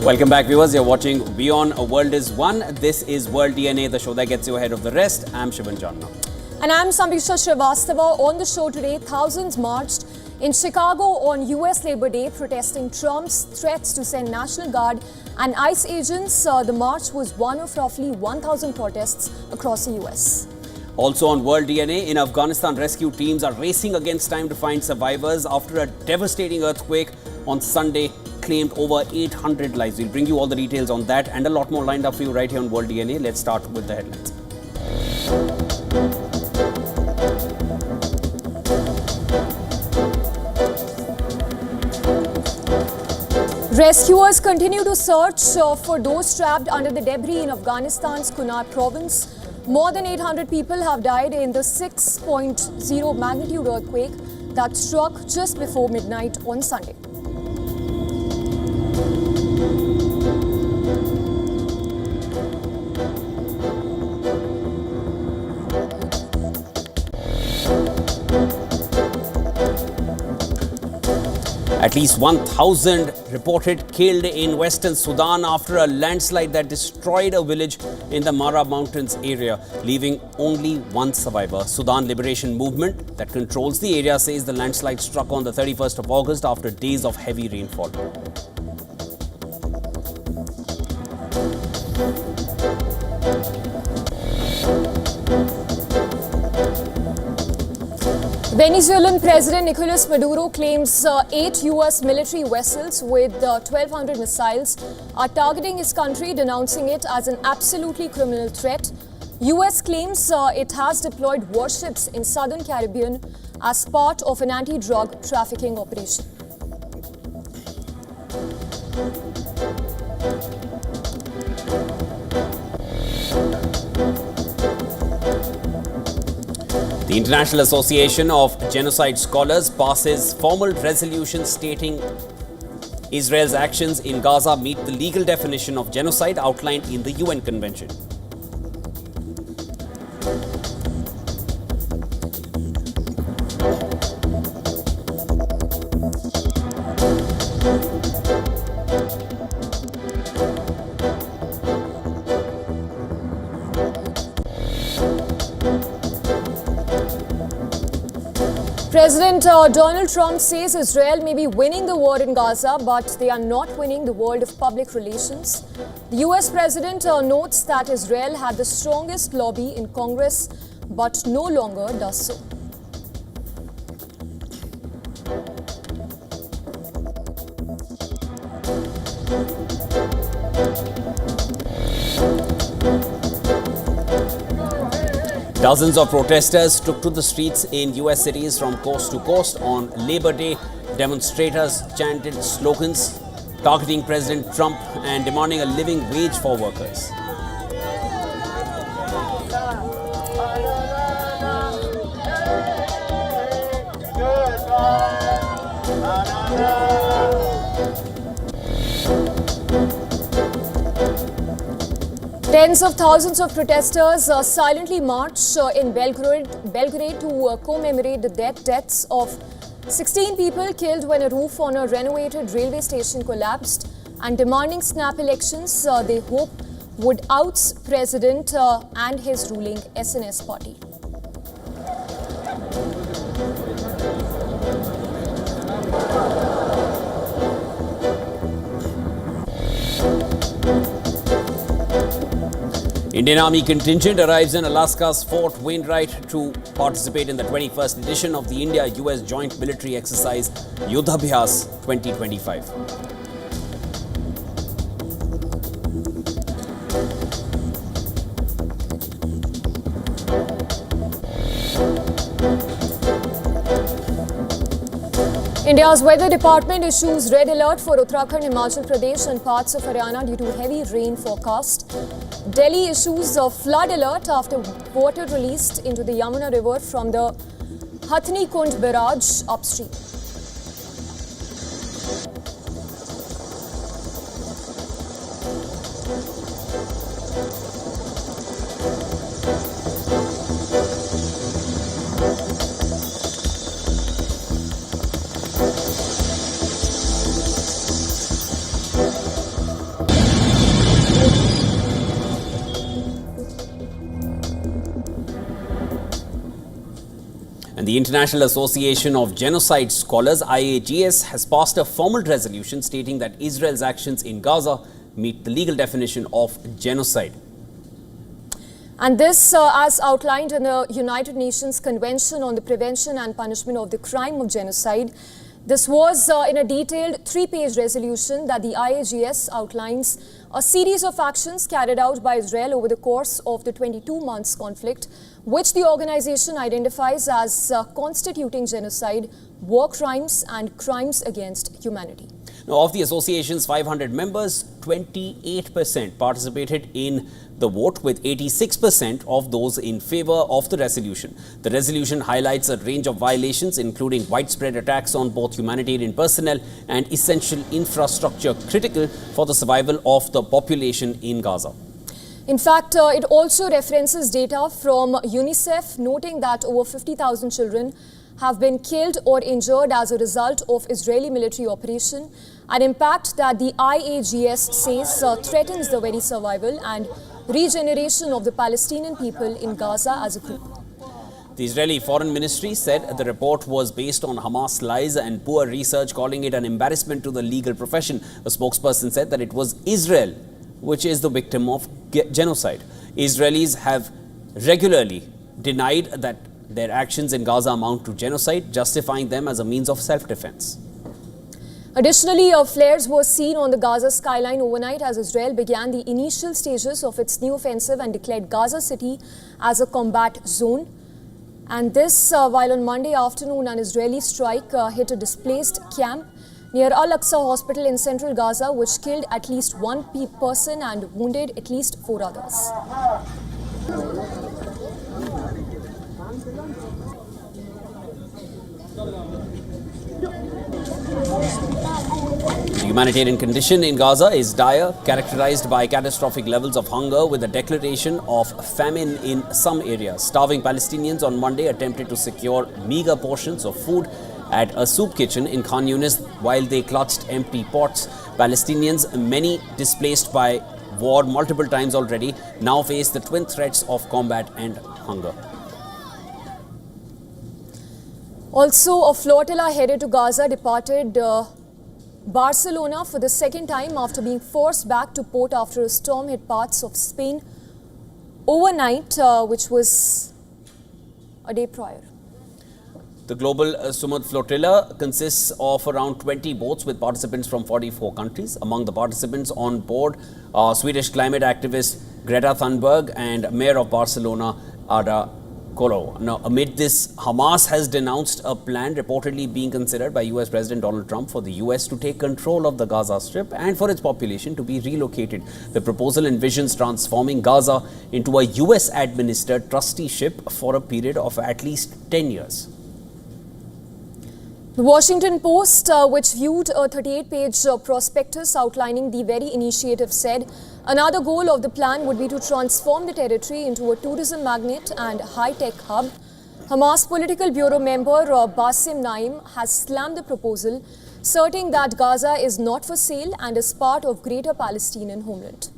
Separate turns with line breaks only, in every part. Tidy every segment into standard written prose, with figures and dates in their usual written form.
Welcome back, viewers. You're watching WION The World is One. This is World DNA, the show that gets you ahead of the rest. I'm Shivan Janna.
And I'm Sambhisha Srivastava. On the show today, thousands marched in Chicago on US Labor Day protesting Trump's threats to send National Guard and ICE agents. The march was one of roughly 1,000 protests across the US.
Also on World DNA, in Afghanistan, rescue teams are racing against time to find survivors after a devastating earthquake on Sunday claimed over 800 lives. We'll bring you all the details on that and a lot more lined up for you right here on World DNA. Let's start with the headlines.
Rescuers continue to search for those trapped under the debris in Afghanistan's Kunar province. More than 800 people have died in the 6.0 magnitude earthquake that struck just before midnight on Sunday.
At least 1,000 reported killed in western Sudan after a landslide that destroyed a village in the Mara Mountains area, leaving only one survivor. Sudan Liberation Movement that controls the area says the landslide struck on the 31st of August after days of heavy rainfall.
Venezuelan President Nicolas Maduro claims 8 US military vessels with 1,200 missiles are targeting his country, denouncing it as an absolutely criminal threat. US claims it has deployed warships in southern Caribbean as part of an anti-drug trafficking operation.
The International Association of Genocide Scholars passes formal resolution stating Israel's actions in Gaza meet the legal definition of genocide outlined in the UN Convention.
President Donald Trump says Israel may be winning the war in Gaza, but they are not winning the world of public relations. The US president notes that Israel had the strongest lobby in Congress, but no longer does so.
Dozens of protesters took to the streets in US cities from coast to coast on Labor Day. Demonstrators chanted slogans targeting President Trump and demanding a living wage for workers.
Tens of thousands of protesters silently marched in Belgrade to commemorate the deaths of 16 people killed when a roof on a renovated railway station collapsed, and demanding snap elections they hope would oust President and his ruling SNS party.
Indian Army contingent arrives in Alaska's Fort Wainwright to participate in the 21st edition of the India-US Joint Military Exercise Yuddhabhyas 2025.
India's weather department issues red alert for Uttarakhand, Himachal Pradesh and parts of Haryana due to heavy rain forecast. Delhi issues a flood alert after water released into the Yamuna River from the Hathni Kund barrage upstream.
And the International Association of Genocide Scholars, IAGS, has passed a formal resolution stating that Israel's actions in Gaza meet the legal definition of genocide.
And this, as outlined in the United Nations Convention on the Prevention and Punishment of the Crime of Genocide. This was in a detailed 3-page resolution that the IAGS outlines a series of actions carried out by Israel over the course of the 22 months conflict, which the organization identifies as constituting genocide, war crimes and crimes against humanity.
Now, of the association's 500 members, 28% participated in the vote, with 86% of those in favor of the resolution. The resolution highlights a range of violations, including widespread attacks on both humanitarian personnel and essential infrastructure critical for the survival of the population in Gaza.
In fact, it also references data from UNICEF, noting that over 50,000 children have been killed or injured as a result of Israeli military operation, an impact that the IAGS says threatens the very survival and regeneration of the Palestinian people in Gaza as a group.
The Israeli Foreign Ministry said the report was based on Hamas lies and poor research, calling it an embarrassment to the legal profession. A spokesperson said that it was Israel which is the victim of genocide. Israelis have regularly denied that their actions in Gaza amount to genocide, justifying them as a means of self-defense.
Additionally, flares were seen on the Gaza skyline overnight as Israel began the initial stages of its new offensive and declared Gaza City as a combat zone. And this while on Monday afternoon an Israeli strike hit a displaced camp near Al-Aqsa Hospital in central Gaza, which killed at least one person and wounded at least 4 others.
The humanitarian condition in Gaza is dire, characterized by catastrophic levels of hunger with a declaration of famine in some areas. Starving Palestinians on Monday attempted to secure meager portions of food at a soup kitchen in Khan Yunis while they clutched empty pots. Palestinians, many displaced by war multiple times already, now face the twin threats of combat and hunger.
Also, a flotilla headed to Gaza departed Barcelona for the second time after being forced back to port after a storm hit parts of Spain overnight, which was a day prior.
The global Sumud flotilla consists of around 20 boats with participants from 44 countries. Among the participants on board are Swedish climate activist Greta Thunberg and Mayor of Barcelona, Ada Colau. Now, amid this, Hamas has denounced a plan reportedly being considered by US President Donald Trump for the US to take control of the Gaza Strip and for its population to be relocated. The proposal envisions transforming Gaza into a US-administered trusteeship for a period of at least 10 years.
The Washington Post, which viewed a 38-page prospectus outlining the very initiative, said another goal of the plan would be to transform the territory into a tourism magnet and high-tech hub. Hamas Political Bureau member Basim Naim has slammed the proposal, asserting that Gaza is not for sale and is part of Greater Palestinian homeland.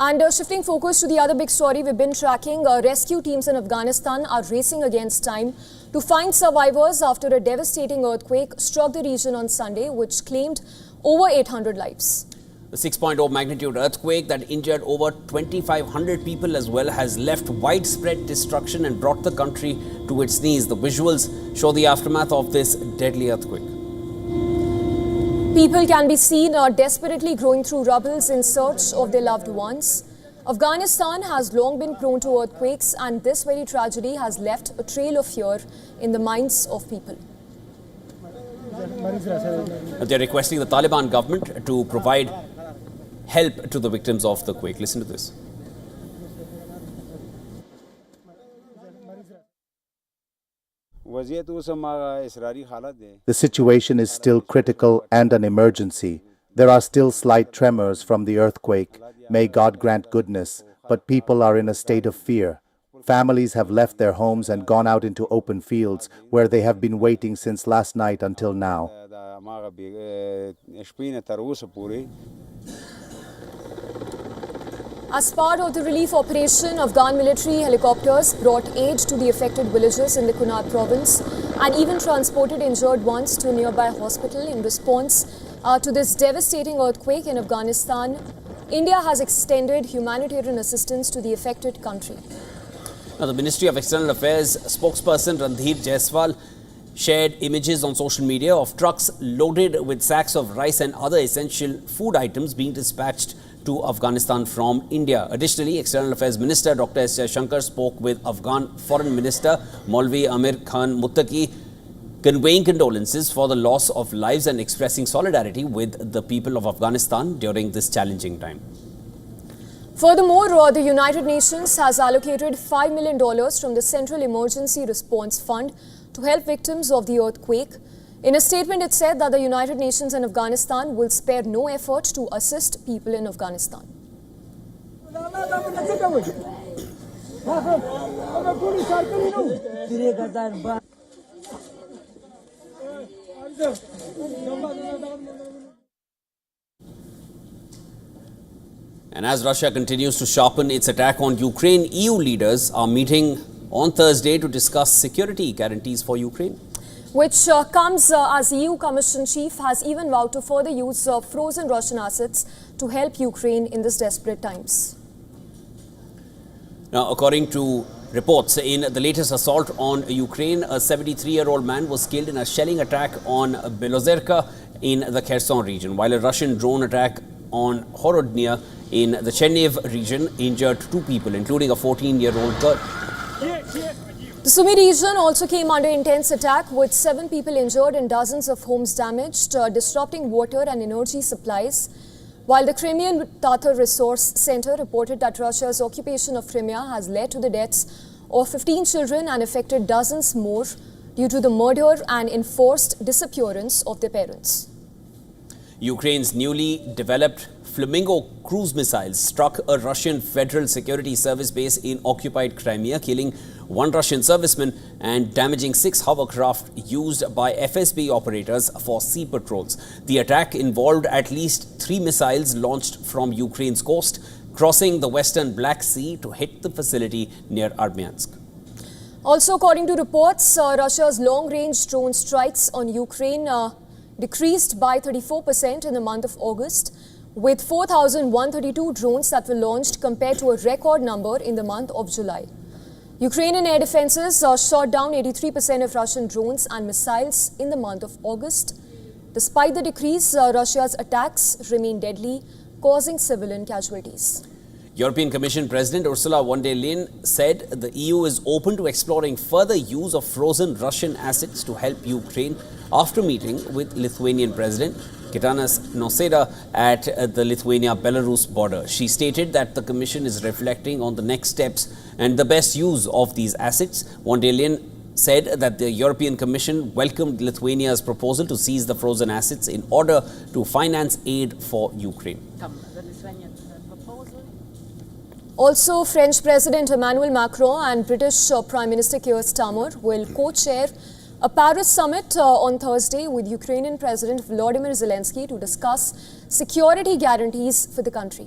And shifting focus to the other big story we've been tracking, rescue teams in Afghanistan are racing against time to find survivors after a devastating earthquake struck the region on Sunday, which claimed over 800 lives.
The 6.0 magnitude earthquake that injured over 2,500 people as well has left widespread destruction and brought the country to its knees. The visuals show the aftermath of this deadly earthquake.
People can be seen desperately going through rubbles in search of their loved ones. Afghanistan has long been prone to earthquakes, and this very tragedy has left a trail of fear in the minds of people.
They're requesting the Taliban government to provide help to the victims of the quake. Listen to this.
The situation is still critical and an emergency. There are still slight tremors from the earthquake. May God grant goodness, but people are in a state of fear. Families have left their homes and gone out into open fields where they have been waiting since last night until now.
As part of the relief operation, Afghan military helicopters brought aid to the affected villages in the Kunar province and even transported injured ones to a nearby hospital in response to this devastating earthquake in Afghanistan. India has extended humanitarian assistance to the affected country.
Now, the Ministry of External Affairs spokesperson Randhir Jaiswal shared images on social media of trucks loaded with sacks of rice and other essential food items being dispatched to Afghanistan from India. Additionally, External Affairs Minister Dr. S. Shankar spoke with Afghan Foreign Minister Maulvi Amir Khan Muttaqi, conveying condolences for the loss of lives and expressing solidarity with the people of Afghanistan during this challenging time.
Furthermore, the United Nations has allocated $5 million from the Central Emergency Response Fund to help victims of the earthquake. In a statement, it said that the United Nations and Afghanistan will spare no effort to assist people in Afghanistan.
And as Russia continues to sharpen its attack on Ukraine, EU leaders are meeting on Thursday to discuss security guarantees for Ukraine,
which comes as EU Commission chief has even vowed to further use frozen Russian assets to help Ukraine in these desperate times.
Now, according to reports, in the latest assault on Ukraine, a 73-year-old man was killed in a shelling attack on Belozerka in the Kherson region, while a Russian drone attack on Horodnya in the Chernihiv region injured 2 people, including a 14-year-old girl.
The Sumy region also came under intense attack with 7 people injured and dozens of homes damaged, disrupting water and energy supplies. While the Crimean Tatar Resource Center reported that Russia's occupation of Crimea has led to the deaths of 15 children and affected dozens more due to the murder and enforced disappearance of their parents.
Ukraine's newly developed Flamingo cruise missiles struck a Russian Federal Security Service base in occupied Crimea, killing 1 Russian serviceman and damaging 6 hovercraft used by FSB operators for sea patrols. The attack involved at least 3 missiles launched from Ukraine's coast, crossing the western Black Sea to hit the facility near Armyansk.
Also, according to reports, Russia's long-range drone strikes on Ukraine decreased by 34% in the month of August, with 4,132 drones that were launched compared to a record number in the month of July. Ukrainian air defenses shot down 83% of Russian drones and missiles in the month of August. Despite the decrease, Russia's attacks remain deadly, causing civilian casualties.
European Commission President Ursula von der Leyen said the EU is open to exploring further use of frozen Russian assets to help Ukraine after meeting with Lithuanian President Gitanas Nausėda at the Lithuania-Belarus border. She stated that the Commission is reflecting on the next steps and the best use of these assets. Von der Leyen said that the European Commission welcomed Lithuania's proposal to seize the frozen assets in order to finance aid for Ukraine.
Also, French President Emmanuel Macron and British Prime Minister Keir Starmer will co-chair a Paris summit on Thursday with Ukrainian President Volodymyr Zelensky to discuss security guarantees for the country.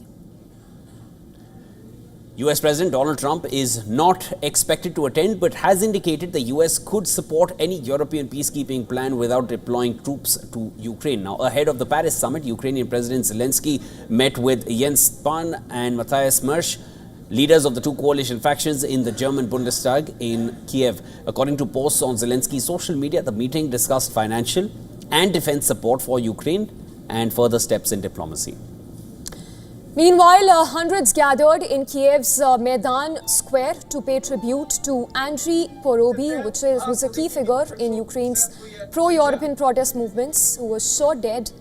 US President Donald Trump is not expected to attend, but has indicated the US could support any European peacekeeping plan without deploying troops to Ukraine. Now, ahead of the Paris summit, Ukrainian President Zelensky met with Jens Spahn and Matthias Mersch, leaders of the 2 coalition factions in the German Bundestag in Kiev. According to posts on Zelensky's social media, the meeting discussed financial and defense support for Ukraine and further steps in diplomacy.
Meanwhile, hundreds gathered in Kiev's Maidan Square to pay tribute to Andriy Poroby, who's a key figure in Ukraine's pro-European protest movements, who was shot dead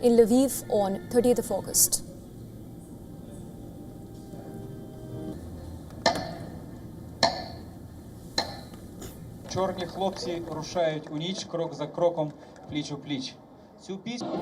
in Lviv on 30th of August.
Чорні хлопці рушають у ніч крок за кроком, пліч у пліч. Цю пісню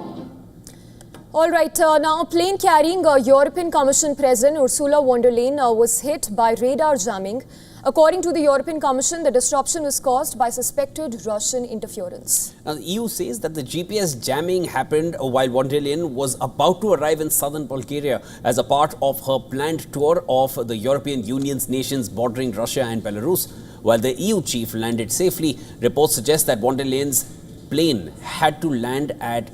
All right, now a plane carrying European Commission President Ursula von der Leyen was hit by radar jamming. According to the European Commission, the disruption was caused by suspected Russian interference.
Now, the EU says that the GPS jamming happened while von der Leyen was about to arrive in southern Bulgaria as a part of her planned tour of the European Union's nations bordering Russia and Belarus. While the EU chief landed safely, reports suggest that von der Leyen's plane had to land at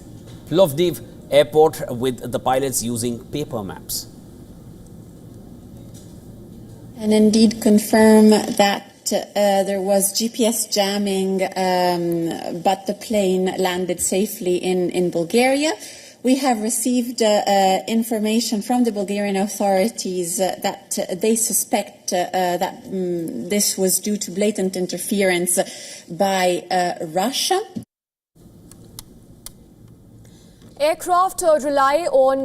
Plovdiv airport with the pilots using paper maps.
And indeed confirm that there was GPS jamming, but the plane landed safely in Bulgaria. We have received information from the Bulgarian authorities that they suspect that this was due to blatant interference by Russia.
Aircraft rely on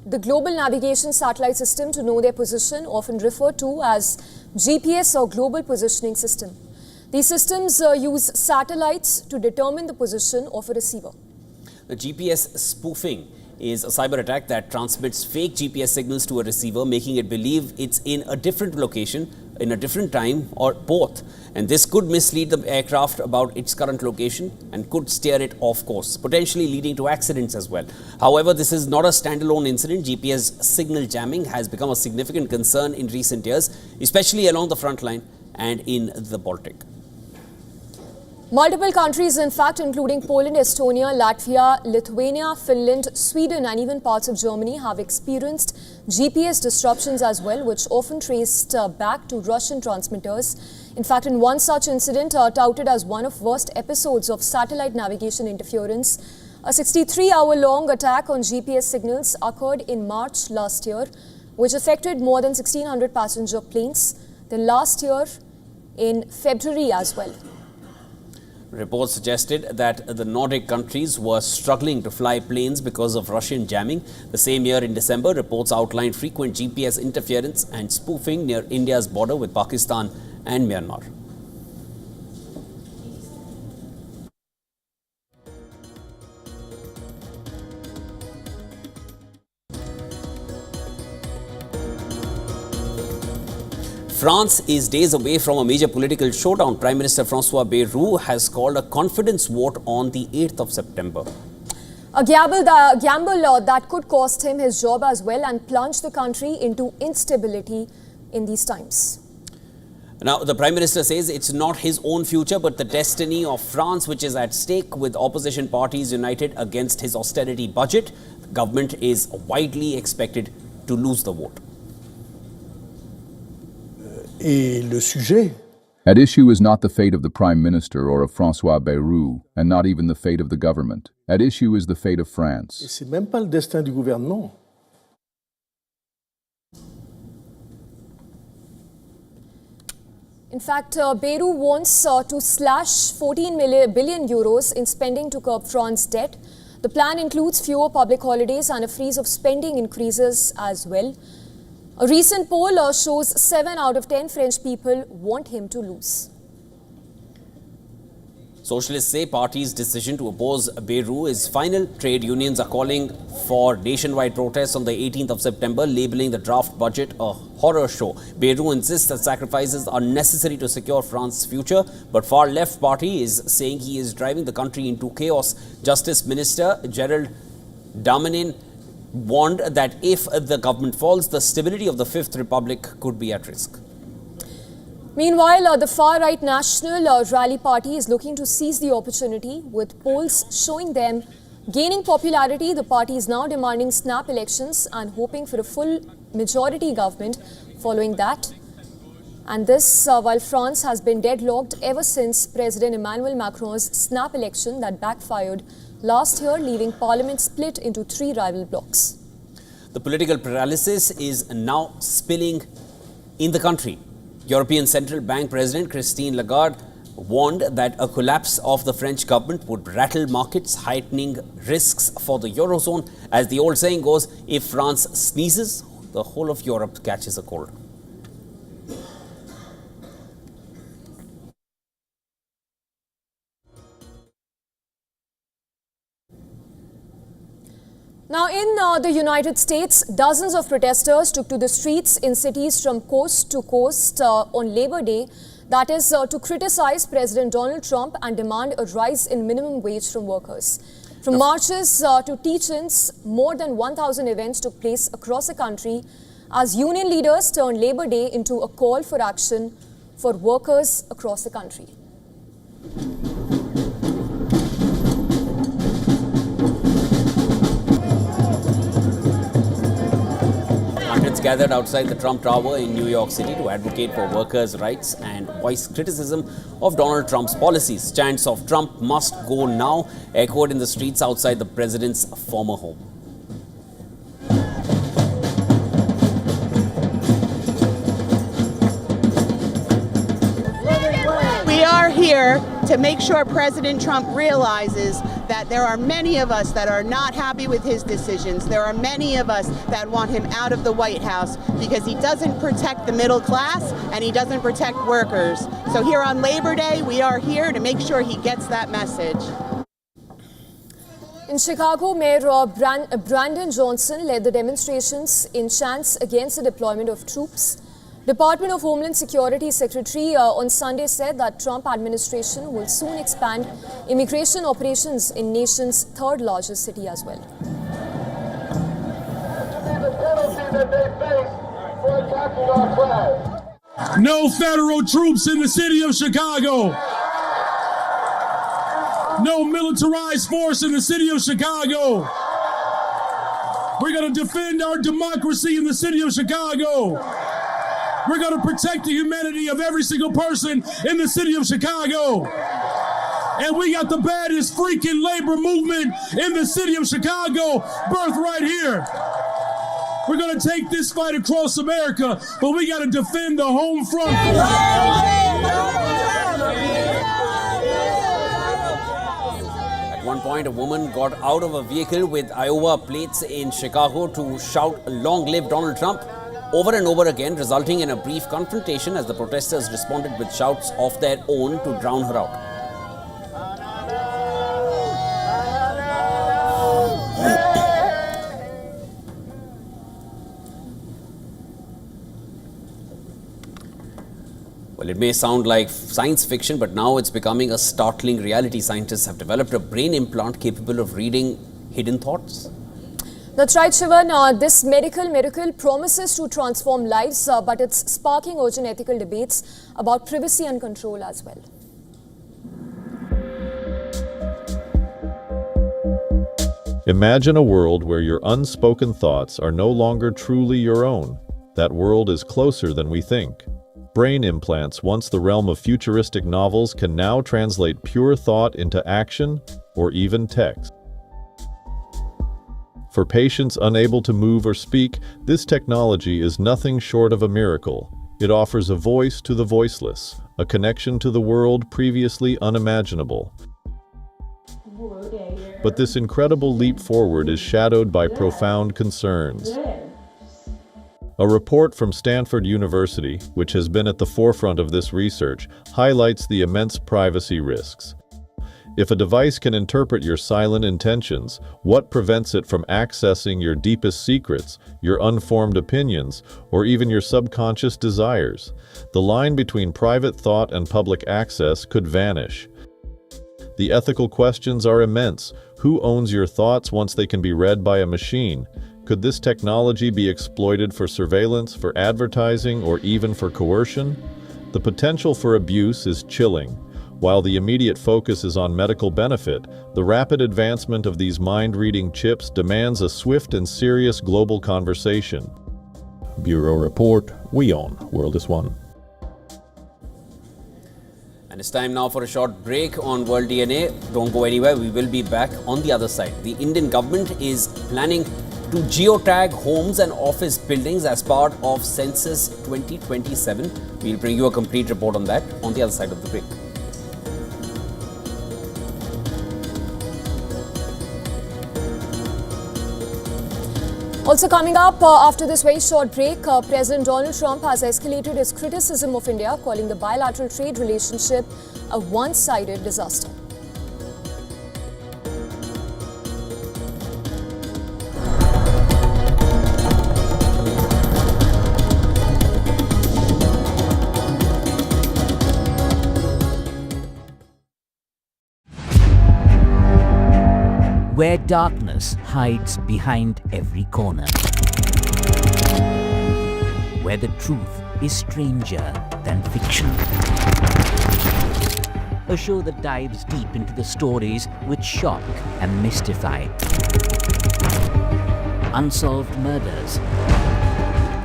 the global navigation satellite system to know their position, often referred to as GPS or global positioning system. These systems use satellites to determine the position of a receiver.
The GPS spoofing is a cyber attack that transmits fake GPS signals to a receiver, making it believe it's in a different location, in a different time, or both. And this could mislead the aircraft about its current location and could steer it off course, potentially leading to accidents as well. However, this is not a standalone incident. GPS signal jamming has become a significant concern in recent years, especially along the front line and in the Baltic.
Multiple countries, in fact, including Poland, Estonia, Latvia, Lithuania, Finland, Sweden, and even parts of Germany, have experienced GPS disruptions as well, which often traced back to Russian transmitters. In fact, in one such incident, touted as one of worst episodes of satellite navigation interference, a 63-hour-long attack on GPS signals occurred in March last year, which affected more than 1,600 passenger planes. Then last year, in February as well.
Reports suggested that the Nordic countries were struggling to fly planes because of Russian jamming. The same year in December, reports outlined frequent GPS interference and spoofing near India's border with Pakistan and Myanmar. France is days away from a major political showdown. Prime Minister François Bayrou has called a confidence vote on the 8th of September.
A gamble that could cost him his job as well and plunge the country into instability in these times.
Now, the Prime Minister says it's not his own future, but the destiny of France, which is at stake, with opposition parties united against his austerity budget. The government is widely expected to lose the vote.
At issue is not the fate of the Prime Minister or of François Bayrou, and not even the fate of the government. At issue is the fate of France.
C'est même pas le destin du gouvernement.
In fact, Bayrou wants to slash 14 billion euros in spending to curb France's debt. The plan includes fewer public holidays and a freeze of spending increases as well. A recent poll shows 7 out of 10 French people want him to lose.
Socialists say party's decision to oppose Bayrou is final. Trade unions are calling for nationwide protests on the 18th of September, labeling the draft budget a horror show. Bayrou insists that sacrifices are necessary to secure France's future, but far-left party is saying he is driving the country into chaos. Justice Minister Gerald Darmanin warned that if the government falls, the stability of the Fifth Republic could be at risk.
Meanwhile, the far-right National Rally Party is looking to seize the opportunity, with polls showing them gaining popularity. The party is now demanding snap elections and hoping for a full majority government following that. And this while France has been deadlocked ever since President Emmanuel Macron's snap election that backfired last year, leaving Parliament split into 3 rival blocs.
The political paralysis is now spilling in the country. European Central Bank President Christine Lagarde warned that a collapse of the French government would rattle markets, heightening risks for the Eurozone. As the old saying goes, if France sneezes, the whole of Europe catches a cold.
Now, in the United States, dozens of protesters took to the streets in cities from coast to coast on Labor Day. That is to criticize President Donald Trump and demand a rise in minimum wage from workers. From marches to teach-ins, more than 1,000 events took place across the country as union leaders turned Labor Day into a call for action for workers across the country.
Hundreds gathered outside the Trump Tower in New York City to advocate for workers' rights and voice criticism of Donald Trump's policies. Chants of "Trump must go now" echoed in the streets outside the president's former home.
We are here to make sure President Trump realizes that there are many of us that are not happy with his decisions. There are many of us that want him out of the White House because he doesn't protect the middle class and he doesn't protect workers. So here on Labor Day, we are here to make sure he gets that message.
In Chicago, Mayor Brandon Johnson led the demonstrations in chants against the deployment of troops. Department of Homeland Security Secretary on Sunday said that Trump administration will soon expand immigration operations in nation's third largest city as well.
No federal troops in the city of Chicago. No militarized force in the city of Chicago. We're going to defend our democracy in the city of Chicago. We're going to protect the humanity of every single person in the city of Chicago. And we got the baddest freaking labor movement in the city of Chicago, birthed right here. We're going to take this fight across America, but we got to defend the home front.
At one point, a woman got out of a vehicle with Iowa plates in Chicago to shout "Long live Donald Trump" over and over again, resulting in a brief confrontation as the protesters responded with shouts of their own to drown her out. Well, it may sound like science fiction, but now it's becoming a startling reality. Scientists have developed a brain implant capable of reading hidden thoughts.
That's right, Shivan. This miracle promises to transform lives, but it's sparking urgent ethical debates about privacy and control as well.
Imagine a world where your unspoken thoughts are no longer truly your own. That world is closer than we think. Brain implants, once the realm of futuristic novels, can now translate pure thought into action or even text. For patients unable to move or speak, this technology is nothing short of a miracle. It offers a voice to the voiceless, a connection to the world previously unimaginable. But this incredible leap forward is shadowed by profound concerns. A report from Stanford University, which has been at the forefront of this research, highlights the immense privacy risks. If a device can interpret your silent intentions, what prevents it from accessing your deepest secrets, your unformed opinions, or even your subconscious desires? The line between private thought and public access could vanish. The ethical questions are immense. Who owns your thoughts once they can be read by a machine? Could this technology be exploited for surveillance, for advertising, or even for coercion? The potential for abuse is chilling. While the immediate focus is on medical benefit, the rapid advancement of these mind-reading chips demands a swift and serious global conversation.
Bureau Report, WION World is One.
And it's time now for a short break on World DNA. Don't go anywhere, we will be back on the other side. The Indian government is planning to geotag homes and office buildings as part of Census 2027. We'll bring you a complete report on that on the other side of the break.
Also coming up after this very short break, President Donald Trump has escalated his criticism of India, calling the bilateral trade relationship a one-sided disaster.
where darkness hides behind every corner, where the truth is stranger than fiction. A show that dives deep into the stories which shock and mystify. Unsolved murders,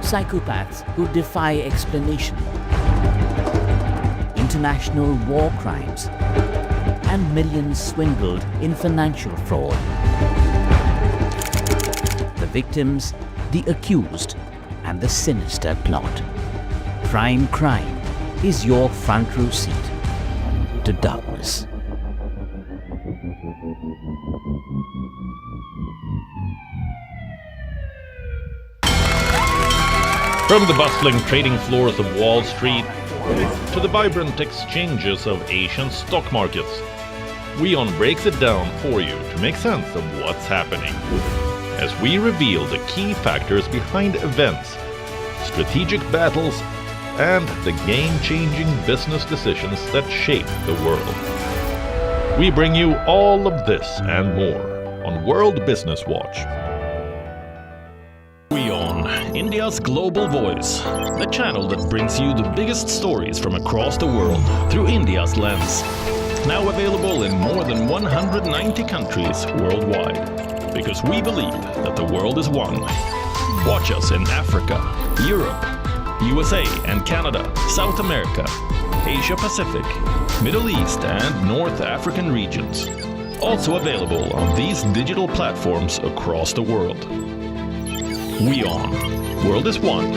psychopaths who defy explanation, international war crimes, and millions swindled in financial fraud. The victims, the accused, and the sinister plot. Prime Crime is your front row seat to darkness.
From the bustling trading floors of Wall Street to the vibrant exchanges of Asian stock markets, WION breaks it down for you to make sense of what's happening, as we reveal the key factors behind events, strategic battles, and the game-changing business decisions that shape the world. We bring you all of this and more on World Business Watch. WION, India's global voice, the channel that brings you the biggest stories from across the world through India's lens. Now available in more than 190 countries worldwide. Because we believe that the world is one. Watch us in Africa, Europe, USA and Canada, South America, Asia Pacific, Middle East and North African regions. Also available on these digital platforms across the world. WION. World is one.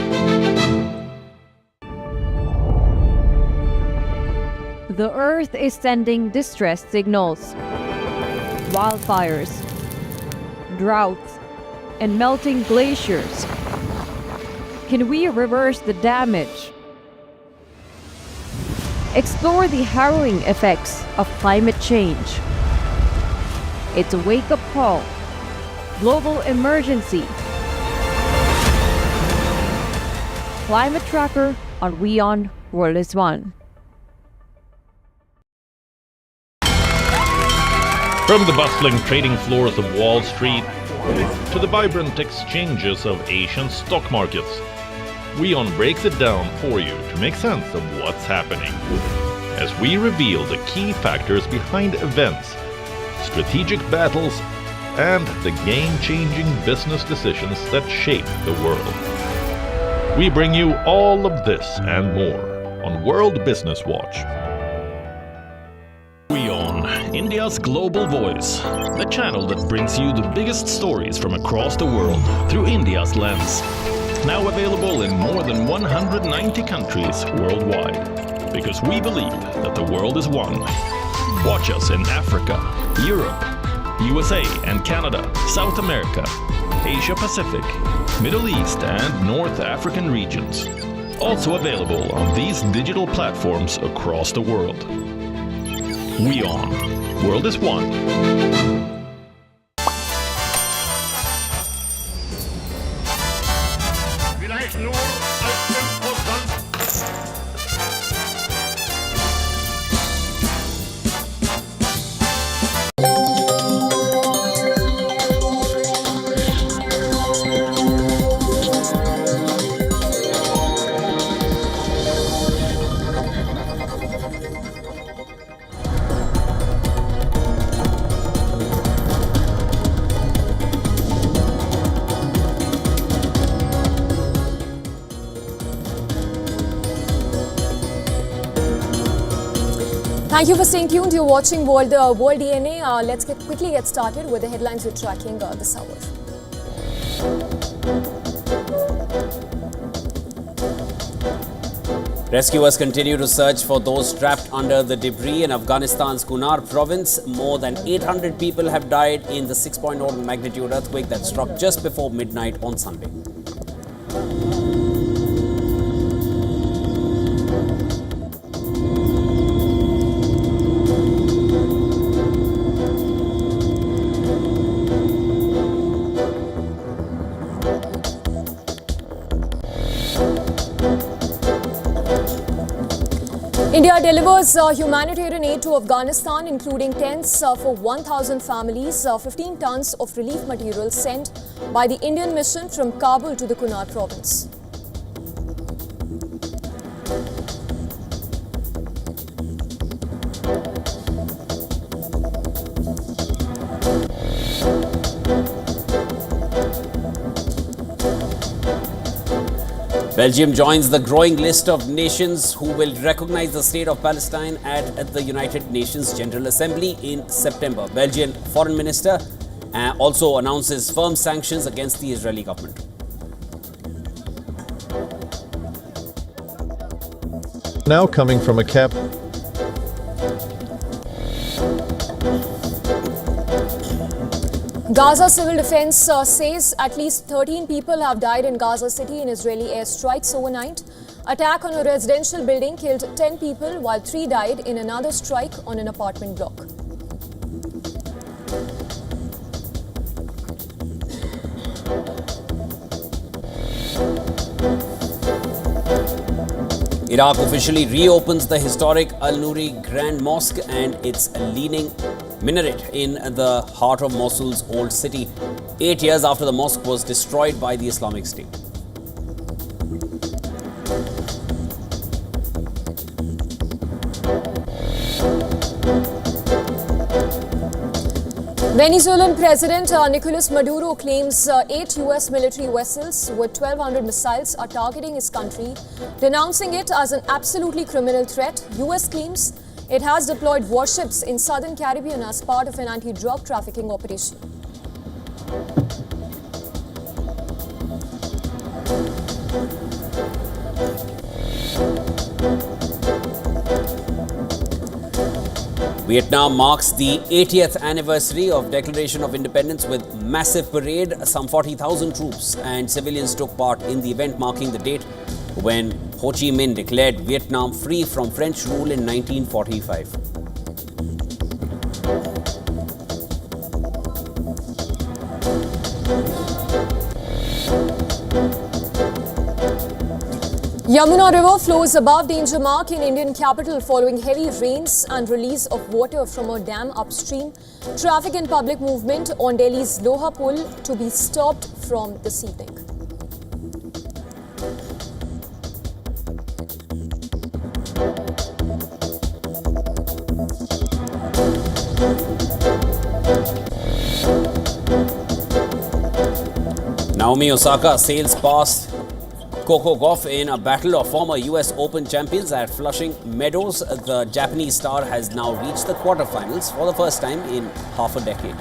The Earth is sending distress signals. Wildfires, droughts, and melting glaciers. Can we reverse the damage? Explore the harrowing effects of climate change. It's a wake-up call. Global emergency. Climate Tracker on WION World is One.
From the bustling trading floors of Wall Street to the vibrant exchanges of Asian stock markets, WION breaks it down for you to make sense of what's happening, as we reveal the key factors behind events, strategic battles, and the game-changing business decisions that shape the world. We bring you all of this and more on World Business Watch. WION, India's global voice, the channel that brings you the biggest stories from across the world through India's lens. Now available in more than 190 countries worldwide. Because we believe that the world is one. Watch us in Africa, Europe, USA and Canada, South America, Asia Pacific, Middle East and North African regions. Also available on these digital platforms across the world. WION. World is one.
Thank you for staying tuned. You're watching World DNA. Let's quickly get started with the headlines we're tracking this hour.
Rescuers continue to search for those trapped under the debris in Afghanistan's Kunar province. More than 800 people have died in the 6.0 magnitude earthquake that struck just before midnight on Sunday.
India delivers humanitarian aid to Afghanistan, including tents for 1,000 families, 15 tons of relief material sent by the Indian mission from Kabul to the Kunar province.
Belgium joins the growing list of nations who will recognize the state of Palestine at the United Nations General Assembly in September. Belgian Foreign Minister also announces firm sanctions against the Israeli government.
Now coming from a cap.
Gaza Civil Defense says at least 13 people have died in Gaza City in Israeli airstrikes overnight. Attack on a residential building killed 10 people while 3 died in another strike on an apartment block.
Iraq officially reopens the historic Al-Nuri Grand Mosque and its leaning minaret in the heart of Mosul's old city, 8 years after the mosque was destroyed by the Islamic State.
Venezuelan President Nicolas Maduro claims 8 US military vessels with 1,200 missiles are targeting his country, denouncing it as an absolutely criminal threat. US claims it has deployed warships in southern Caribbean as part of an anti-drug trafficking operation.
Vietnam marks the 80th anniversary of Declaration of Independence with massive parade. Some 40,000 troops and civilians took part in the event marking the date when Ho Chi Minh declared Vietnam free from French rule in 1945.
Yamuna River flows above danger mark in Indian capital following heavy rains and release of water from a dam upstream. Traffic and public movement on Delhi's Loha Pul to be stopped from this evening.
Naomi Osaka sails past Coco Gauff in a battle of former US Open champions at Flushing Meadows. The Japanese star has now reached the quarterfinals for the first time in half a decade.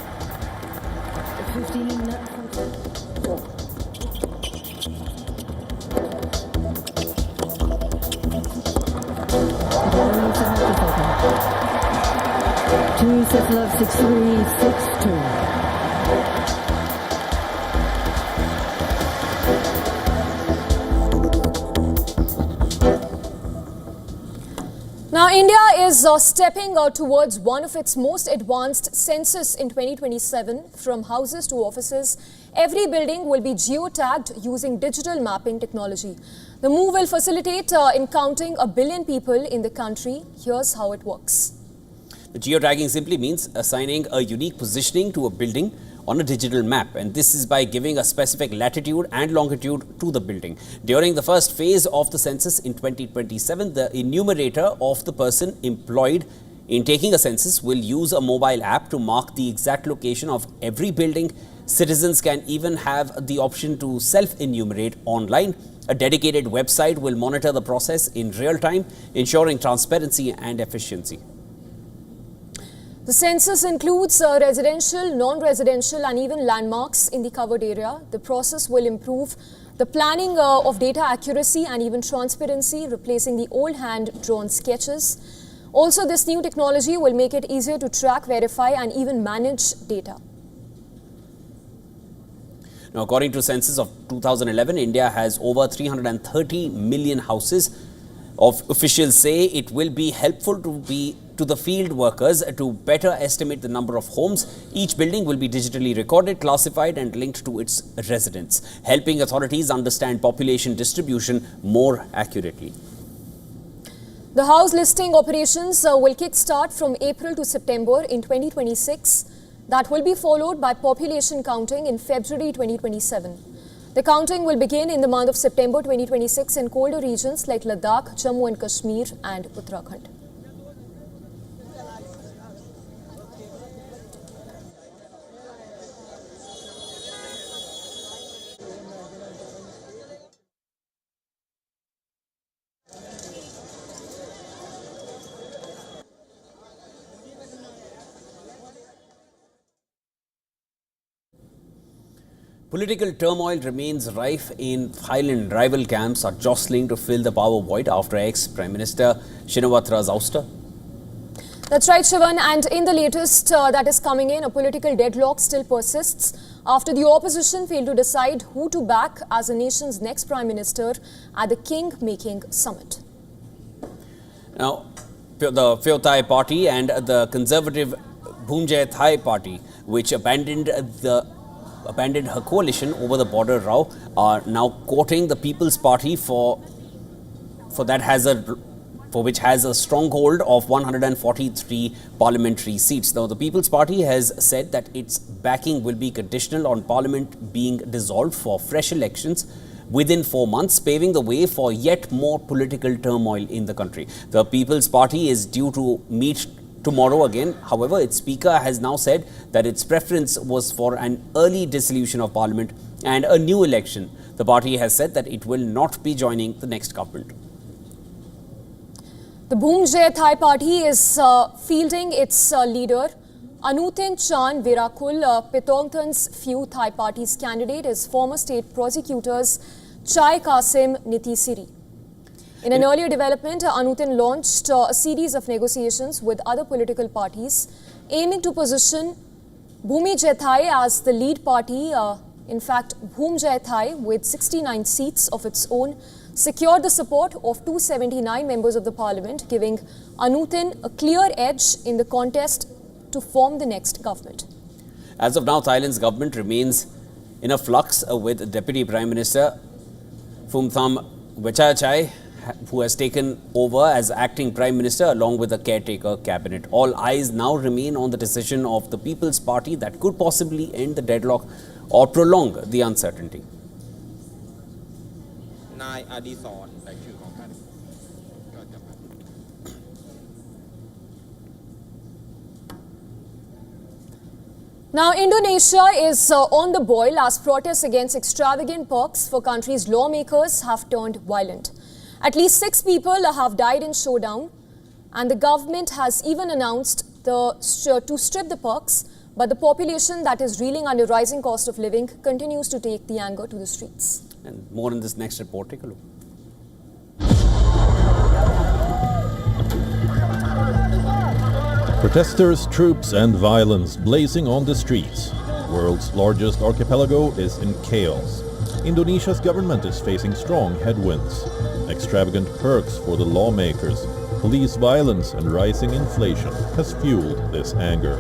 Two sets love 6-3, 6-2.
Now, India is stepping towards one of its most advanced census in 2027. From houses to offices, every building will be geotagged using digital mapping technology. The move will facilitate in counting 1 billion people in the country. Here's how it works.
The geotagging simply means assigning a unique positioning to a building on a digital map, and this is by giving a specific latitude and longitude to the building. During the first phase of the census in 2027, the enumerator of the person employed in taking a census will use a mobile app to mark the exact location of every building. Citizens can even have the option to self-enumerate online. A dedicated website will monitor the process in real time, ensuring transparency and efficiency.
The census includes residential, non-residential and even landmarks in the covered area. The process will improve the planning of data accuracy and even transparency, replacing the old hand-drawn sketches. Also, this new technology will make it easier to track, verify and even manage data.
Now, according to census of 2011, India has over 330 million houses. Officials say it will be helpful to the field workers to better estimate the number of homes. Each building will be digitally recorded, classified and linked to its residents, helping authorities understand population distribution more accurately.
The house listing operations will kick-start from April to September in 2026. That will be followed by population counting in February 2027. The counting will begin in the month of September 2026 in colder regions like Ladakh, Jammu and Kashmir and Uttarakhand.
Political turmoil remains rife in Thailand. Rival camps are jostling to fill the power void after ex-Prime Minister Shinawtra's ouster.
That's right, Shivan. And in the latest that is coming in, a political deadlock still persists after the opposition failed to decide who to back as the nation's next Prime Minister at the King-making summit.
Now, the Pheu Thai party and the conservative Bhumjae Thai party, which abandoned her coalition over the border row, are now courting the People's Party which has a stronghold of 143 parliamentary seats. Now, the People's Party has said that its backing will be conditional on Parliament being dissolved for fresh elections within 4 months, paving the way for yet more political turmoil in the country. The People's Party is due to meet tomorrow again. However, its speaker has now said that its preference was for an early dissolution of Parliament and a new election. The party has said that it will not be joining the next government.
The Bhumjae Thai party is fielding its leader, Anutin Chan Virakul. Pitongthan's Pheu Thai party's candidate is former state prosecutors Chai Kasim Nitisiri. In an earlier development, Anutin launched a series of negotiations with other political parties aiming to position Bhumjae Thai as the lead party. In fact, Bhumjae Thai, with 69 seats of its own, secured the support of 279 members of the parliament, giving Anutin a clear edge in the contest to form the next government.
As of now, Thailand's government remains in a flux with Deputy Prime Minister Phumtham Vechachai, who has taken over as acting Prime Minister along with a caretaker cabinet. All eyes now remain on the decision of the People's Party that could possibly end the deadlock or prolong the uncertainty.
Now, Indonesia is on the boil as protests against extravagant perks for country's lawmakers have turned violent. At least 6 people have died in showdown, and the government has even announced to strip the perks, but the population that is reeling under rising cost of living continues to take the anger to the streets.
And more in this next report. Take a look.
Protesters, troops and violence blazing on the streets. World's largest archipelago is in chaos. Indonesia's government is facing strong headwinds. Extravagant perks for the lawmakers, police violence and rising inflation has fueled this anger.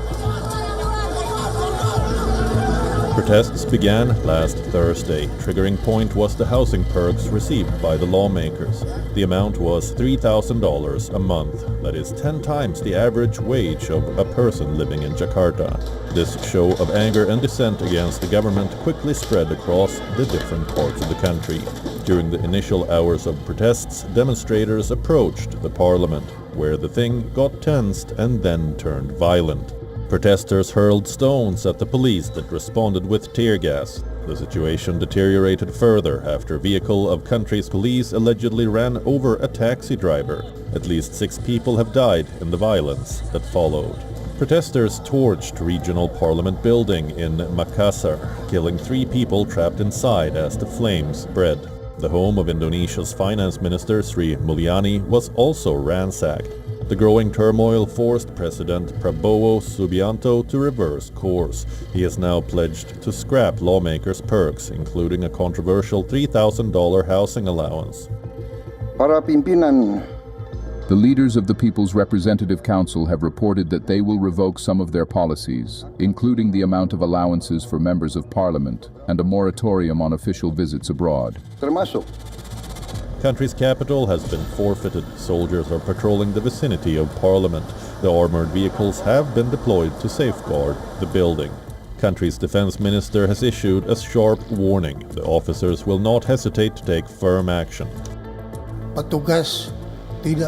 Protests began last Thursday. Triggering point was the housing perks received by the lawmakers. The amount was $3,000 a month. That is 10 times the average wage of a person living in Jakarta. This show of anger and dissent against the government quickly spread across the different parts of the country. During the initial hours of protests, demonstrators approached the parliament, where the thing got tensed and then turned violent. Protesters hurled stones at the police that responded with tear gas. The situation deteriorated further after a vehicle of country's police allegedly ran over a taxi driver. At least 6 people have died in the violence that followed. Protesters torched regional parliament building in Makassar, killing 3 people trapped inside as the flames spread. The home of Indonesia's finance minister Sri Mulyani was also ransacked. The growing turmoil forced President Prabowo Subianto to reverse course. He has now pledged to scrap lawmakers' perks, including a controversial $3,000 housing allowance.
The leaders of the People's Representative Council have reported that they will revoke some of their policies, including the amount of allowances for members of parliament and a moratorium on official visits abroad.
Country's capital has been forfeited. Soldiers are patrolling the vicinity of Parliament. The armored vehicles have been deployed to safeguard the building. Country's defense minister has issued a sharp warning. The officers will not hesitate to take firm action.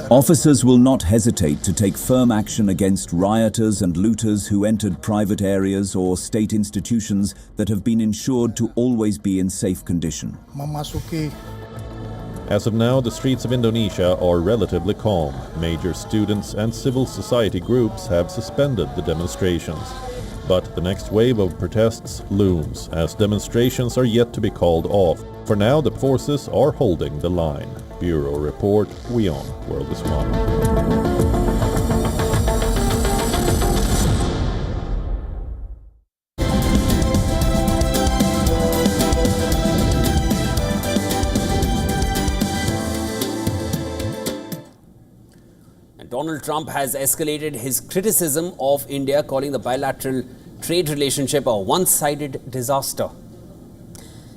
Officers will not hesitate to take firm action against rioters and looters who entered private areas or state institutions that have been ensured to always be in safe condition.
As of now, the streets of Indonesia are relatively calm. Major students and civil society groups have suspended the demonstrations. But the next wave of protests looms, as demonstrations are yet to be called off. For now, the forces are holding the line. Bureau Report, WION World is One.
Donald Trump has escalated his criticism of India, calling the bilateral trade relationship a one-sided disaster.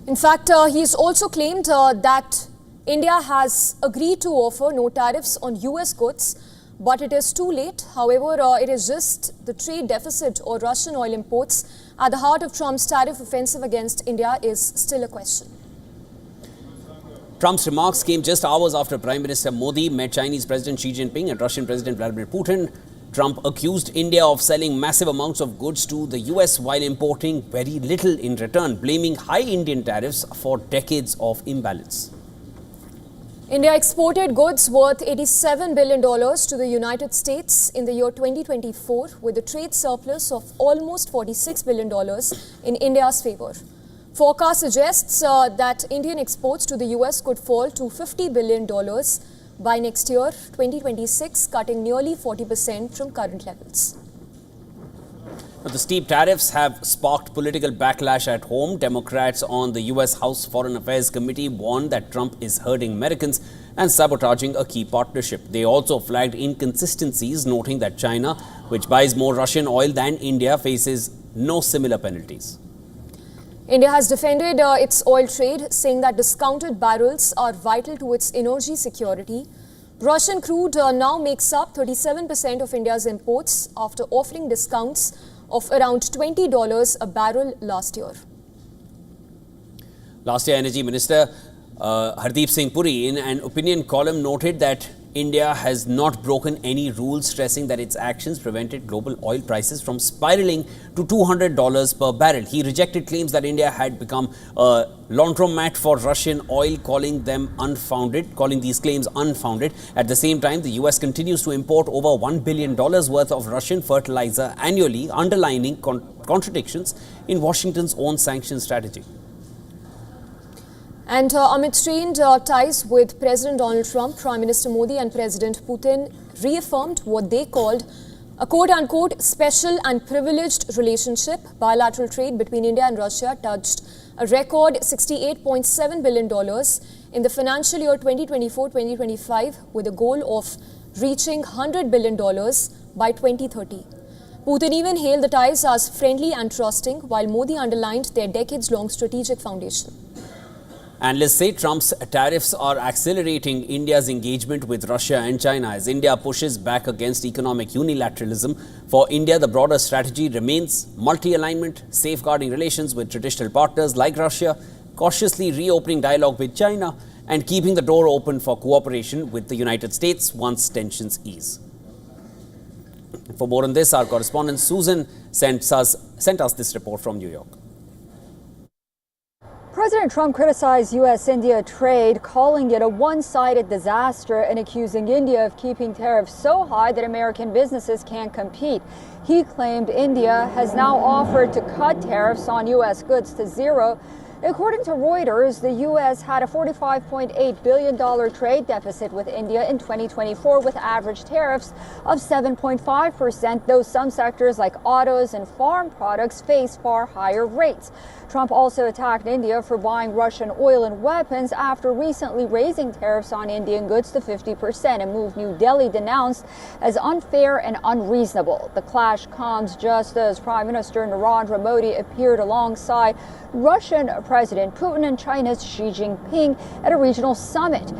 In fact, he's also claimed that India has agreed to offer no tariffs on US goods, but it is too late. However, it is just the trade deficit or Russian oil imports at the heart of Trump's tariff offensive against India is still a question.
Trump's remarks came just hours after Prime Minister Modi met Chinese President Xi Jinping and Russian President Vladimir Putin. Trump accused India of selling massive amounts of goods to the US while importing very little in return, blaming high Indian tariffs for decades of imbalance.
India exported goods worth $87 billion to the United States in the year 2024, with a trade surplus of almost $46 billion in India's favor. Forecast suggests that Indian exports to the US could fall to $50 billion by next year, 2026, cutting nearly 40% from current levels.
The steep tariffs have sparked political backlash at home. Democrats on the US House Foreign Affairs Committee warned that Trump is hurting Americans and sabotaging a key partnership. They also flagged inconsistencies, noting that China, which buys more Russian oil than India, faces no similar penalties.
India has defended its oil trade, saying that discounted barrels are vital to its energy security. Russian crude now makes up 37% of India's imports after offering discounts of around $20 a barrel last year.
Last year, Energy Minister Hardeep Singh Puri, in an opinion column, noted that India has not broken any rules, stressing that its actions prevented global oil prices from spiraling to $200 per barrel. He rejected claims that India had become a laundromat for Russian oil, calling these claims unfounded. At the same time, the US continues to import over $1 billion worth of Russian fertilizer annually, underlining contradictions in Washington's own sanctions strategy.
And amid strained ties with President Donald Trump, Prime Minister Modi and President Putin reaffirmed what they called a quote-unquote special and privileged relationship. Bilateral trade between India and Russia touched a record $68.7 billion in the financial year 2024-2025, with a goal of reaching $100 billion by 2030. Putin even hailed the ties as friendly and trusting, while Modi underlined their decades-long strategic foundation.
Analysts say Trump's tariffs are accelerating India's engagement with Russia and China as India pushes back against economic unilateralism. For India, the broader strategy remains multi-alignment, safeguarding relations with traditional partners like Russia, cautiously reopening dialogue with China, and keeping the door open for cooperation with the United States once tensions ease. For more on this, our correspondent Susan sent us this report from New York.
President Trump criticized U.S.-India trade, calling it a one-sided disaster and accusing India of keeping tariffs so high that American businesses can't compete. He claimed India has now offered to cut tariffs on U.S. goods to zero. According to Reuters, the U.S. had a $45.8 billion trade deficit with India in 2024, with average tariffs of 7.5%, though some sectors like autos and farm products face far higher rates. Trump also attacked India for buying Russian oil and weapons after recently raising tariffs on Indian goods to 50%, a move New Delhi denounced as unfair and unreasonable. The clash comes just as Prime Minister Narendra Modi appeared alongside Russian President Putin and China's Xi Jinping at a regional summit.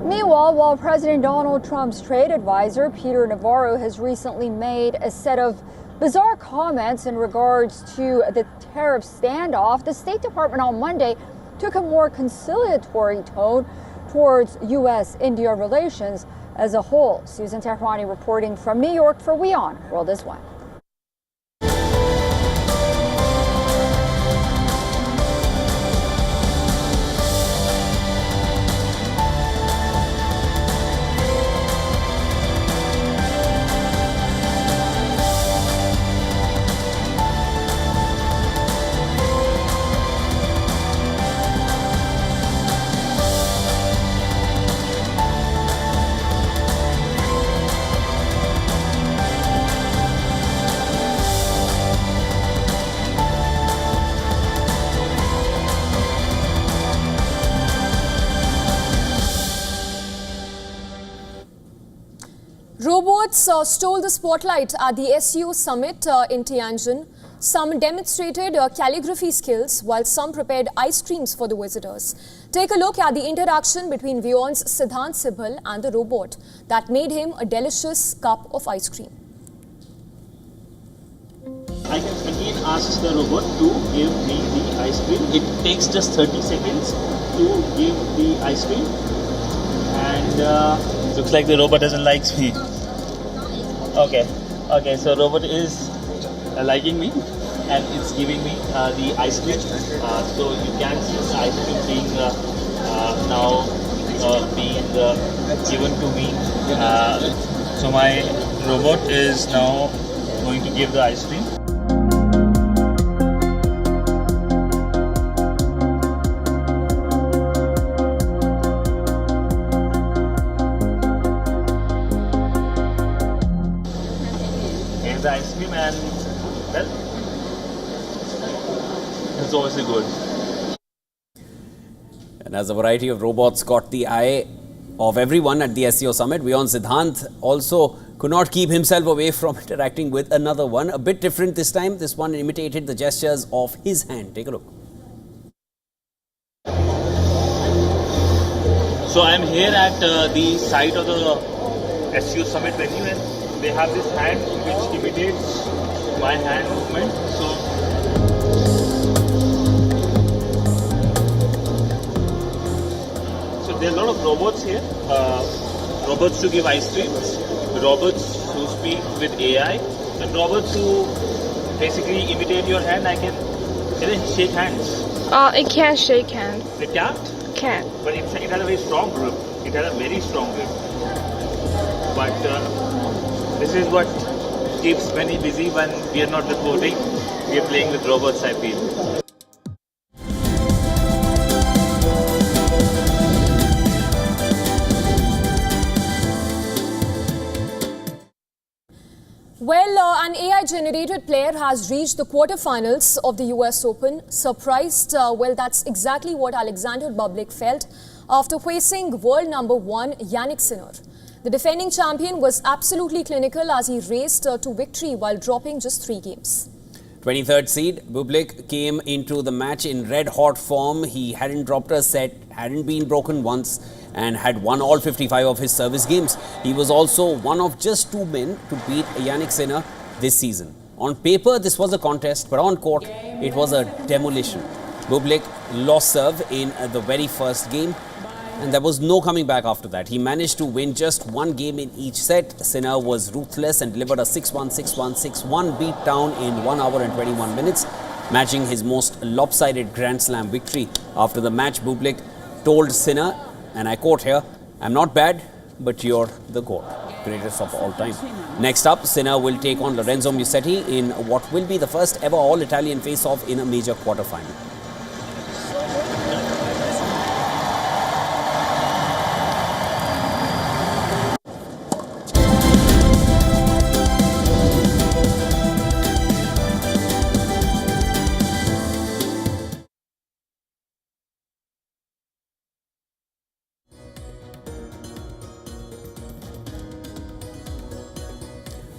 Meanwhile, while President Donald Trump's trade advisor, Peter Navarro, has recently made a set of bizarre comments in regards to the tariff standoff, the State Department on Monday took a more conciliatory tone towards U.S.-India relations as a whole. Susan Tehrani reporting from New York for WION World is One.
Robots stole the spotlight at the SEO summit in Tianjin. Some demonstrated calligraphy skills while some prepared ice creams for the visitors. Take a look at the interaction between WION's Siddhant Sibhal and the robot that made him a delicious cup of ice cream.
I can again ask the robot to give me the ice cream. It takes just 30 seconds to give the ice cream. And looks like the robot doesn't like me. Okay, so robot is liking me and it's giving me the ice cream. So you can see the ice cream being now being given to me. So my robot is now going to give the ice cream. The ice cream, and well, it's obviously good.
And as a variety of robots caught the eye of everyone at the SEO summit, WION Siddhant also could not keep himself away from interacting with another one. A bit different this time. This one imitated the gestures of his hand. Take a look.
So I'm here at the site of the SEO summit venue, and they have this hand which imitates my hand movement. So there are a lot of robots here. Robots to give ice creams, robots who speak with AI, and robots who basically imitate your hand. Can I shake hands?
It can't shake hands.
It can't?
Can't.
But it has a very strong grip. It has a very strong grip. But this is what keeps many busy when we are not reporting. We are playing with robots, I feel.
Well, an AI-generated player has reached the quarterfinals of the US Open. Surprised? Well, that's exactly what Alexander Bublik felt after facing world number 1 Yannick Sinner. The defending champion was absolutely clinical as he raced to victory while dropping just 3 games.
23rd seed, Bublik came into the match in red-hot form. He hadn't dropped a set, hadn't been broken once, and had won all 55 of his service games. He was also one of just 2 men to beat Yannick Sinner this season. On paper, this was a contest, but on court, it was a demolition. Bublik lost serve in the very first game, and there was no coming back after that. He managed to win just 1 game in each set. Sinner was ruthless and delivered a 6-1, 6-1, 6-1 beatdown in 1 hour and 21 minutes, matching his most lopsided Grand Slam victory. After the match, Bublik told Sinner, and I quote here, "I'm not bad, but you're the GOAT, greatest of all time." Next up, Sinner will take on Lorenzo Musetti in what will be the first ever all-Italian face-off in a major quarterfinal.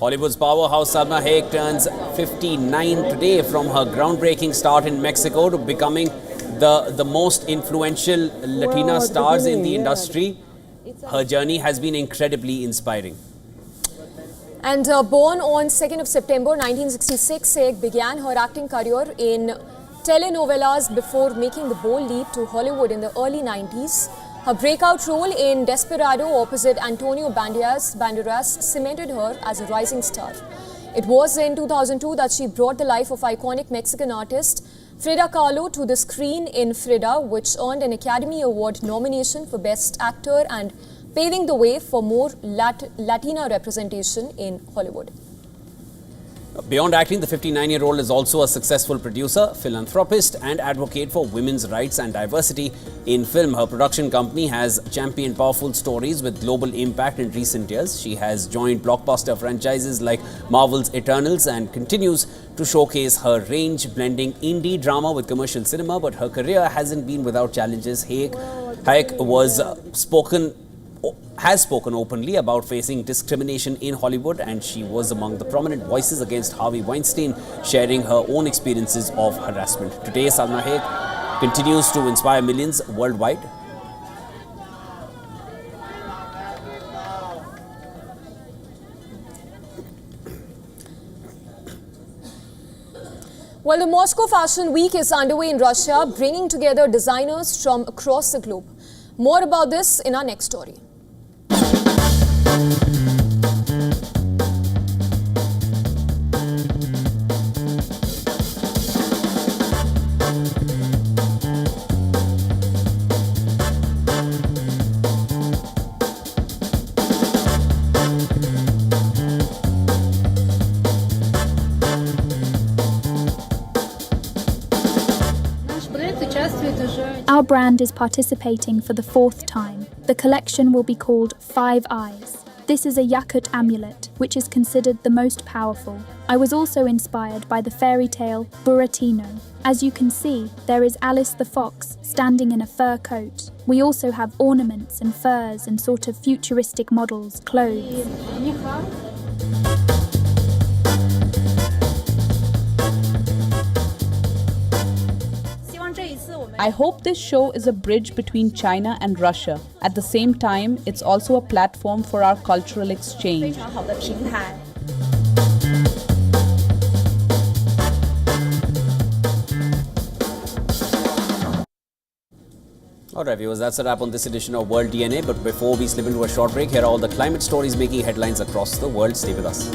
Hollywood's powerhouse Salma Hayek turns 59 today. From her groundbreaking start in Mexico to becoming the most influential Latina stars in the industry. Her journey has been incredibly inspiring.
And born on 2nd of September 1966, Sehg began her acting career in telenovelas before making the bold leap to Hollywood in the early 90s. Her breakout role in Desperado opposite Antonio Banderas cemented her as a rising star. It was in 2002 that she brought the life of iconic Mexican artist Frida Kahlo to the screen in Frida, which earned an Academy Award nomination for Best Actor and paving the way for more Latina representation in Hollywood.
Beyond acting, the 59-year-old is also a successful producer, philanthropist and advocate for women's rights and diversity in film. Her production company has championed powerful stories with global impact in recent years. She has joined blockbuster franchises like Marvel's Eternals and continues to showcase her range, blending indie drama with commercial cinema. But her career hasn't been without challenges. Hayek has spoken openly about facing discrimination in Hollywood, and she was among the prominent voices against Harvey Weinstein, sharing her own experiences of harassment. Today, Salma Hayek continues to inspire millions worldwide.
Well, the Moscow Fashion Week is underway in Russia, bringing together designers from across the globe. More about this in our next story.
Our brand is participating for the 4th time. The collection will be called 5 Eyes. This is a Yakut amulet, which is considered the most powerful. I was also inspired by the fairy tale Buratino. As you can see, there is Alice the fox standing in a fur coat. We also have ornaments and furs and sort of futuristic models, clothes.
I hope this show is a bridge between China and Russia. At the same time, it's also a platform for our cultural exchange.
Alright viewers, that's a wrap on this edition of World DNA. But before we slip into a short break, here are all the climate stories making headlines across the world. Stay with us.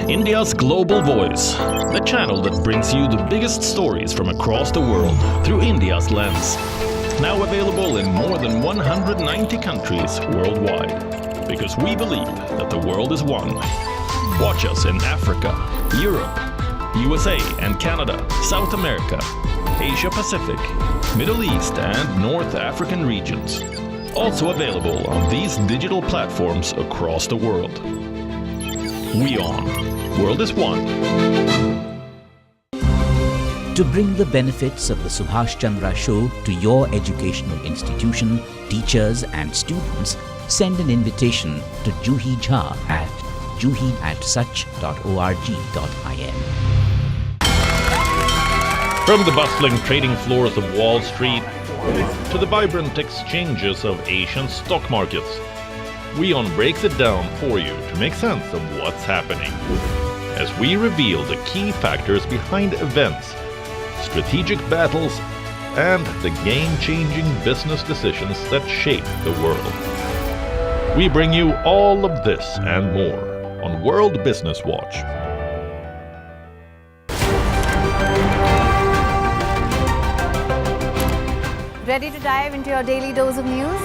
India's Global Voice, the channel that brings you the biggest stories from across the world through India's lens. Now available in more than 190 countries worldwide. Because we believe that the world is one. Watch us in Africa, Europe, USA and Canada, South America, Asia Pacific, Middle East and North African regions. Also available on these digital platforms across the world. WION. World is one.
To bring the benefits of the Subhash Chandra Show to your educational institution, teachers and students, send an invitation to Juhi Jha at juhi@such.org.in.
From the bustling trading floors of Wall Street to the vibrant exchanges of Asian stock markets, WION breaks it down for you to make sense of what's happening. As we reveal the key factors behind events, strategic battles, and the game-changing business decisions that shape the world. We bring you all of this and more on World Business Watch.
Ready to dive into your daily dose of news?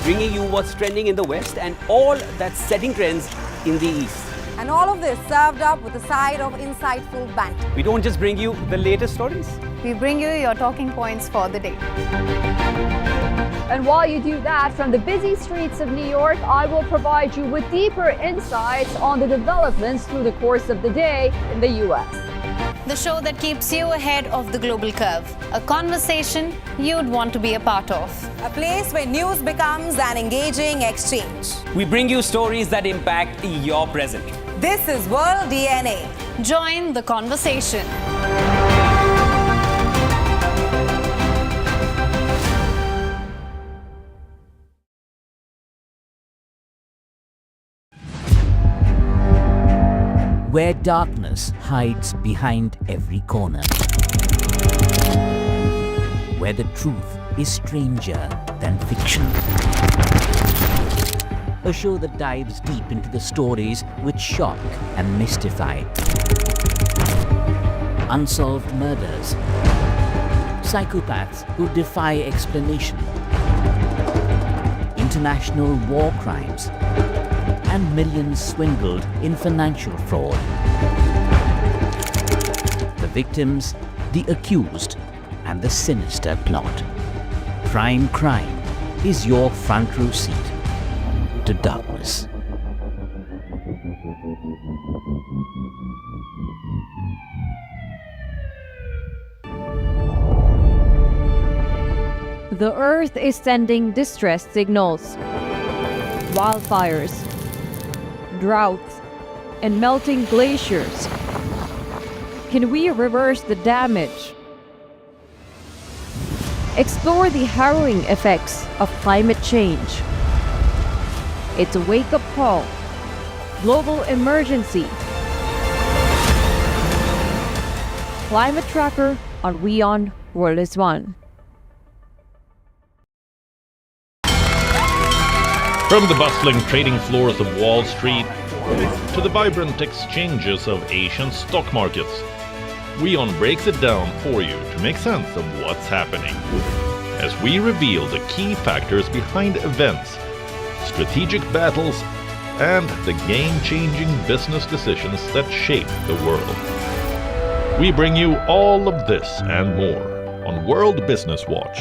Bringing you what's trending in the West and all that's setting trends in the East.
And all of this served up with a side of insightful banter.
We don't just bring you the latest stories.
We bring you your talking points for the day.
And while you do that, from the busy streets of New York, I will provide you with deeper insights on the developments through the course of the day in the U.S.
The show that keeps you ahead of the global curve. A conversation you'd want to be a part of. A place where news becomes an engaging exchange.
We bring you stories that impact your present.
This is World DNA. Join the conversation.
Where darkness hides behind every corner. Where the truth is stranger than fiction. A show that dives deep into the stories which shock and mystify. Unsolved murders. Psychopaths who defy explanation. International war crimes. And millions swindled in financial fraud. The victims, the accused, and the sinister plot. Prime Crime is your front row seat to darkness.
The Earth is sending distress signals. Wildfires, droughts, and melting glaciers. Can we reverse the damage? Explore the harrowing effects of climate change. It's a wake-up call. Global emergency. Climate Tracker on WION World is One.
From the bustling trading floors of Wall Street to the vibrant exchanges of Asian stock markets, WION breaks it down for you to make sense of what's happening. As we reveal the key factors behind events, strategic battles, and the game-changing business decisions that shape the world. We bring you all of this and more on World Business Watch.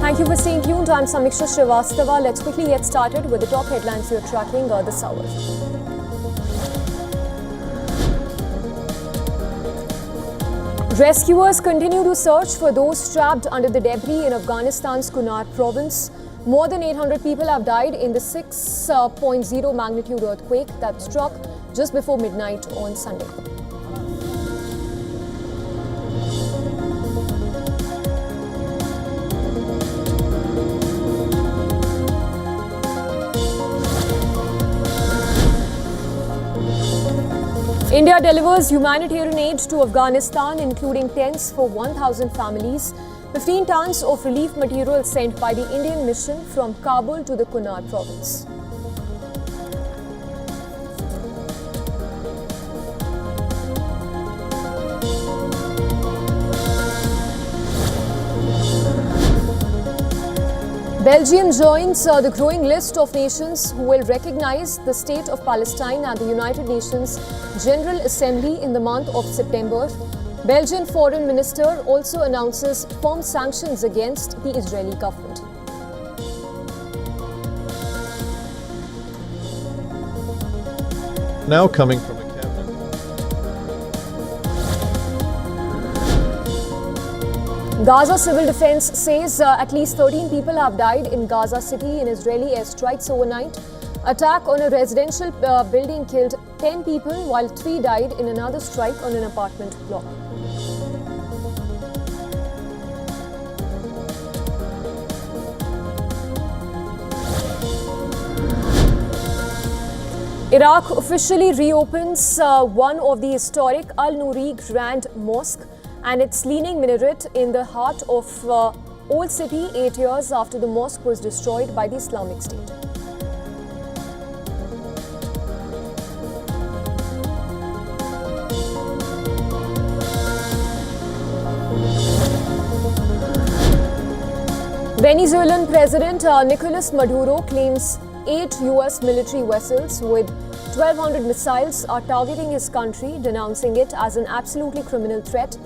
Thank you for staying tuned. I'm Samiksha Srivastava. Let's quickly get started with the top headlines you're tracking this hour. Rescuers continue to search for those trapped under the debris in Afghanistan's Kunar province. More than 800 people have died in the 6.0 magnitude earthquake that struck just before midnight on Sunday. India delivers humanitarian aid to Afghanistan, including tents for 1,000 families. 15 tons of relief material sent by the Indian mission from Kabul to the Kunar province. Belgium joins the growing list of nations who will recognize the state of Palestine at the United Nations General Assembly in the month of September. Belgian Foreign Minister also announces firm sanctions against the Israeli government.
Now coming from a
Gaza Civil Defense says at least 13 people have died in Gaza City in Israeli airstrikes overnight. Attack on a residential building killed 10 people while 3 died in another strike on an apartment block. Iraq officially reopens one of the historic Al-Nouri Grand Mosque and its leaning minaret in the heart of Old City 8 years after the mosque was destroyed by the Islamic State. Venezuelan President Nicolas Maduro claims 8 US military vessels with 1,200 missiles are targeting his country, denouncing it as an absolutely criminal threat.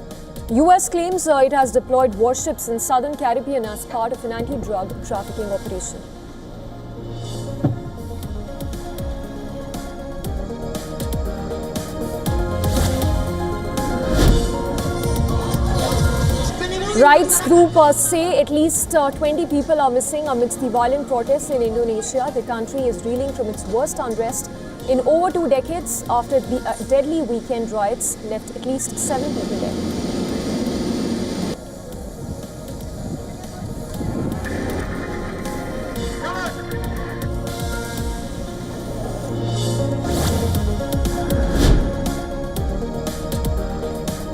US claims it has deployed warships in southern Caribbean as part of an anti-drug trafficking operation. Rights groups say at least 20 people are missing amidst the violent protests in Indonesia. The country is reeling from its worst unrest in over 2 decades after the deadly weekend riots left at least 7 people dead.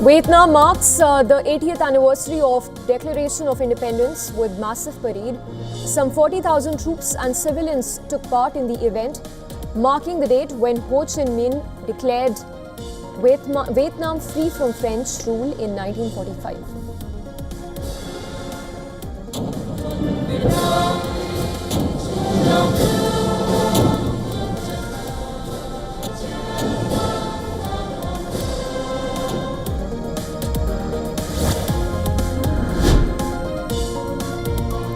Vietnam marks the 80th anniversary of Declaration of Independence with massive parade. Some 40,000 troops and civilians took part in the event, marking the date when Ho Chi Minh declared Vietnam free from French rule in 1945.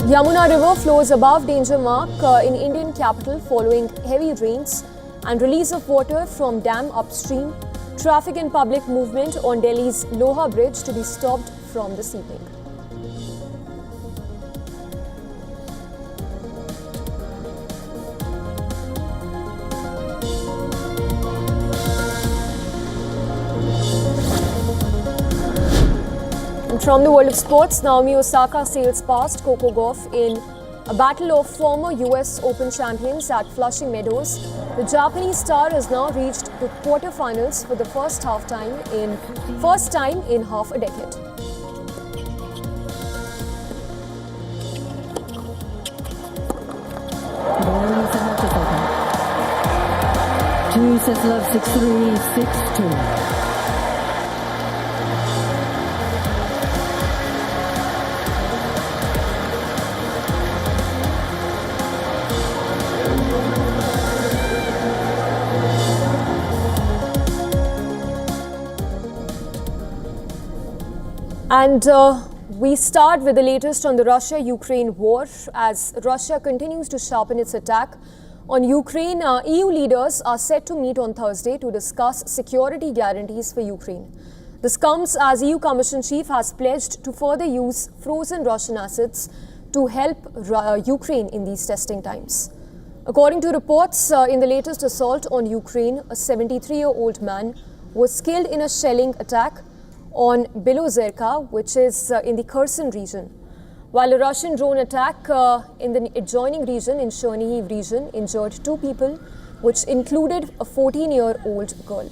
Yamuna River flows above danger mark in Indian capital following heavy rains and release of water from dam upstream. Traffic and public movement on Delhi's Loha Bridge to be stopped from this evening. From the world of sports, Naomi Osaka sails past Coco Gauff in a battle of former US Open champions at Flushing Meadows. The Japanese star has now reached the quarterfinals for the first time in half a decade.
Two sets love 6-3, 6-2.
And we start with the latest on the Russia-Ukraine war. As Russia continues to sharpen its attack on Ukraine, EU leaders are set to meet on Thursday to discuss security guarantees for Ukraine. This comes as EU Commission Chief has pledged to further use frozen Russian assets to help Ukraine in these testing times. According to reports, in the latest assault on Ukraine, a 73-year-old man was killed in a shelling attack on Belozerka, which is in the Kherson region, while a Russian drone attack in the adjoining region in Chernihiv region injured 2 people, which included a 14-year-old girl.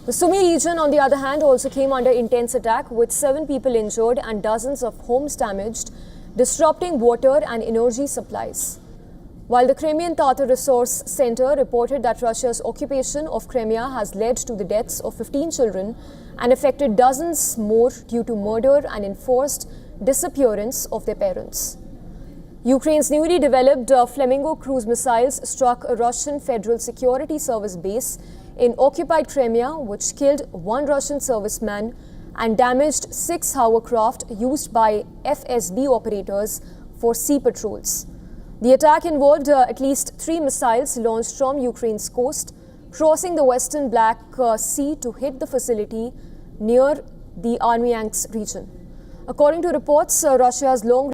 The Sumy region, on the other hand, also came under intense attack with 7 people injured and dozens of homes damaged, disrupting water and energy supplies. While the Crimean Tatar Resource Center reported that Russia's occupation of Crimea has led to the deaths of 15 children and affected dozens more due to murder and enforced disappearance of their parents. Ukraine's newly developed Flamingo cruise missiles struck a Russian Federal Security Service base in occupied Crimea, which killed 1 Russian serviceman and damaged 6 hovercraft used by FSB operators for sea patrols. The attack involved at least 3 missiles launched from Ukraine's coast, crossing the western Black Sea to hit the facility near the Armyansk region. According to reports, Russia's long